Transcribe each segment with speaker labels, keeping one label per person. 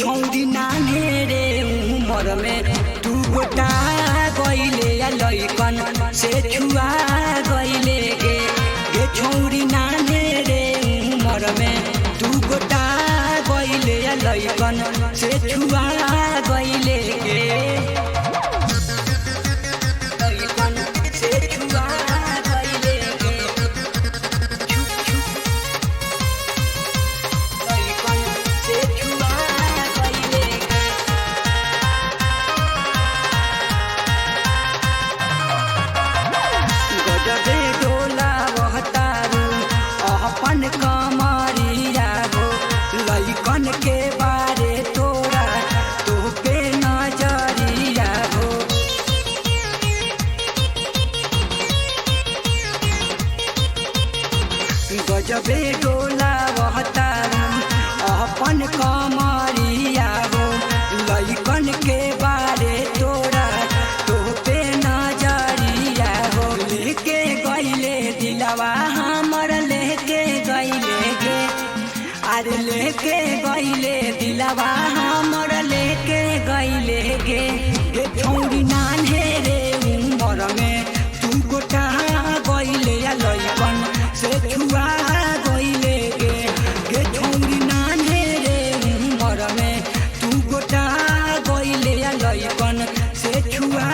Speaker 1: छौरी नाने रे उमर में तू गोटा गइले या लइकन से छुआ गइले गे छौरी नाने रे उमर में तू गोटा गइले या लइकन से छुआ गइले गे गजबे डोला बहतारू अपन कमरिया हो लइकन के बारे तोरा तो पे नजरिया हो गजबे डोला बहतारू अपन कमरिया हो लइकन के बारे तोरा तो पे नजरिया हो लेके गइले दिलवा हमर लेके गइले गे अरे लेके गइले दिलवा हमर लेके गइले गे छौरी नान्हे रे उमर में तू गोटा गइले या लइकन से छुआ गइले गे छौरी नान्हे रे उमर में तू गोटा गइले या लइकन से छुआ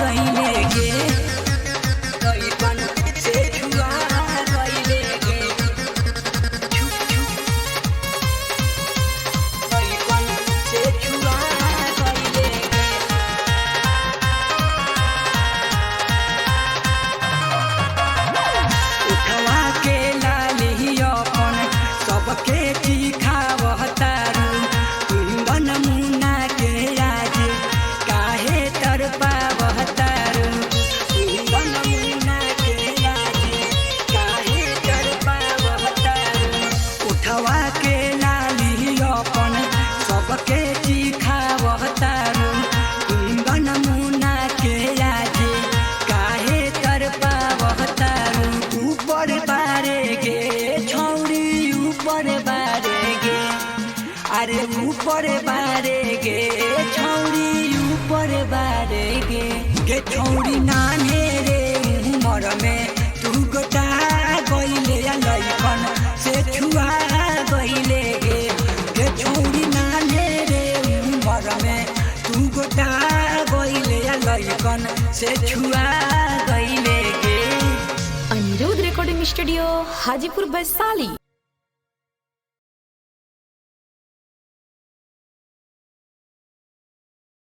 Speaker 1: गइले गे सबके चिखावतारू कुंदन मुन्ना के आज काहे तरपावतारू कुंदन मुन्ना के आज काहे तरपावतारू उठवा के लाली अपन सबके चिखावतारू कुंदन मुन्ना के आज काहे तरपावतारू ऊपर बारे गे छौरी ऊपर बारे गे अरे ऊपर बारे गे छौरी ऊपर बारे गे छौरी नान्हे रे उमर में तू गोटा गइले या लइकन से छुआ गइले गे छौरी नान्हे रे उमर में तू गोटा गइले या लइकन से छुआ गइले गे।
Speaker 2: Anirudh recording studio Hajipur Vaishali.